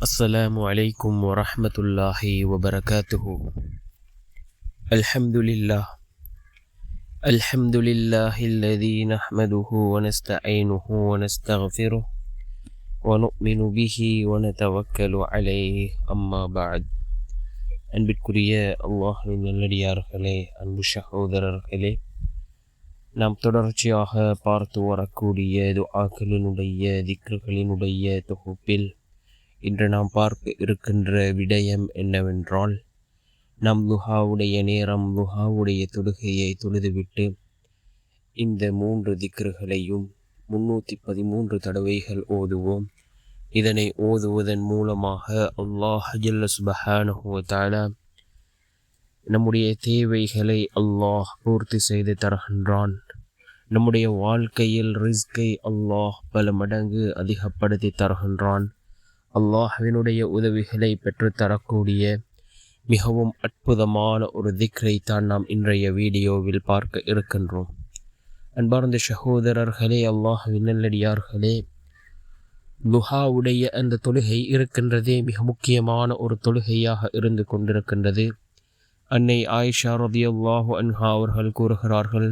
السلام عليكم ورحمة الله وبركاته. الحمد لله الذي نحمده ونستعينه ونستغفره ونؤمن به ونتوكل عليه. أما بعد. அன்பிற்குரிய அல்லாஹ்வின் நல்லடியார்களே, அன்பு சகோதரர்களே, நாம் தொடர்ச்சியாக பார்த்து வரக்கூடிய துஆக்களினுடைய திக்ருகளினுடைய தொகுப்பில் இன்று நாம் பார்க்க இருக்கின்ற விடயம் என்னவென்றால், நாம் லுஹாவுடைய நேரம், லுஹாவுடைய தொழுகையை தொழுதுவிட்டு இந்த 3 திக்ருகளையும் 313 தடவைகள் ஓதுவோம். இதனை ஓதுவதன் மூலமாக அல்லாஹ் ஜல்ல சுப்ஹானஹு வ தஆலா நம்முடைய தேவைகளை அல்லாஹ் பூர்த்தி செய்து தருகின்றான். நம்முடைய வாழ்க்கையில் ரிஸ்கை அல்லாஹ் பல மடங்கு அதிகப்படுத்தி தருகின்றான். அல்லாஹ்வினுடைய உதவிகளை பெற்றுத்தரக்கூடிய மிகவும் அற்புதமான ஒரு திக்ரை தான் நாம் இன்றைய வீடியோவில் பார்க்க இருக்கின்றோம். அன்பார்ந்த சகோதரர்களே, அல்லாஹ்வின் நல்லடியார்களே, லுஹாவுடைய அந்த தொழுகை இருக்கின்றதே மிக முக்கியமான ஒரு தொழுகையாக இருந்து கொண்டிருக்கின்றது. அன்னை ஆயிஷா ரலியல்லாஹு அன்ஹா அவர்கள் கூறுகிறார்கள்,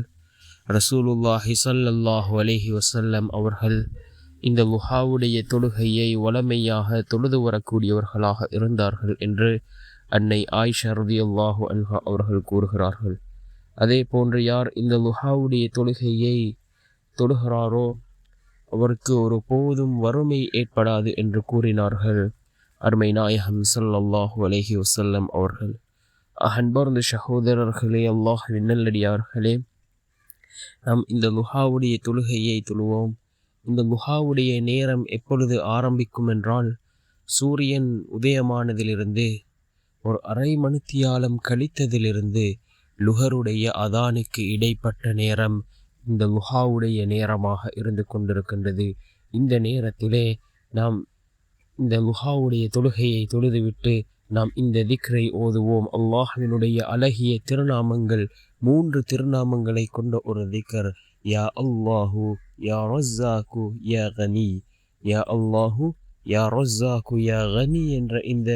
ரசூலுல்லாஹி ஸல்லல்லாஹு அலைஹி வஸல்லம் அவர்கள் இந்த லுஹாவுடைய தொழுகையை வளமையாக தொழுது வரக்கூடியவர்களாக இருந்தார்கள் என்று அன்னை ஆயிஷா ரலியல்லாஹு அன்ஹா அவர்கள் கூறுகிறார்கள். அதே போன்று யார் இந்த லுஹாவுடைய தொழுகையை தொழுகிறாரோ அவருக்கு ஒரு போதும் வறுமை ஏற்படாது என்று கூறினார்கள் அருமை நாயகம் ஸல்லல்லாஹு அலைஹி வஸல்லம் அவர்கள். அன்பார்ந்த சகோதரர்களே, அல்லாஹ்வின் நல்லடியார்களே, நாம் இந்த லுஹாவுடைய தொழுகையை தொழுவோம். இந்த லுஹாவுடைய நேரம் எப்பொழுது ஆரம்பிக்கும் என்றால், சூரியன் உதயமானதிலிருந்து ஒரு அரை மணித்தியாலம் கழித்ததிலிருந்து லுஹருடைய அதானுக்கு இடைப்பட்ட நேரம் இந்த லுஹாவுடைய நேரமாக இருந்து கொண்டிருக்கின்றது. இந்த நேரத்திலே நாம் இந்த லுஹாவுடைய தொழுகையை தொழுதுவிட்டு நாம் இந்த திக்ரை ஓதுவோம். அல்லாஹ்வினுடைய அழகிய திருநாமங்கள், 3 திருநாமங்களை கொண்ட ஒரு திக்ர். யா அல்லாஹு யா ரஸாக்கு யா கனி, யா அல்லாஹு யா ரஸாக்கு யா கனி என்ற இந்த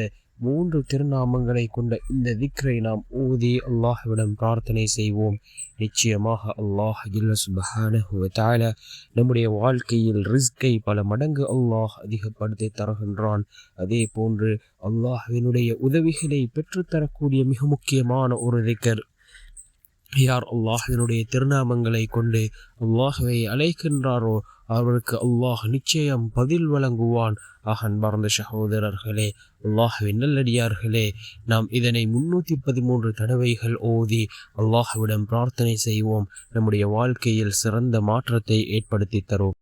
3 திருநாமங்களை கொண்ட இந்த திக்ரை நாம் ஓதி அல்லாஹ்விடம் பிரார்த்தனை செய்வோம். நிச்சயமாக அல்லாஹ் ஜல்ல சுப்ஹானஹு வ தஆலா நம்முடைய வாழ்க்கையில் ரிஸ்கை பல மடங்கு அல்லாஹ் அதிகப்படுத்தி தருகின்றான். அதே போன்று அல்லாஹ்வினுடைய உதவிகளை பெற்றுத்தரக்கூடிய மிக முக்கியமான ஒரு திக்ர். யார் அல்லாஹ்வினுடைய திருநாமங்களை கொண்டு அல்லாஹ்வை அழைக்கின்றாரோ அவருக்கு அல்லாஹ் நிச்சயம் பதில் வழங்குவான். அன்பார்ந்த சகோதரர்களே, அல்லாஹ்வின் நல்லடியார்களே, நாம் இதனை 313 தடவைகள் ஓதி அல்லாஹ்விடம் பிரார்த்தனை செய்வோம். நம்முடைய வாழ்க்கையில் சிறந்த மாற்றத்தை ஏற்படுத்தி தரும்.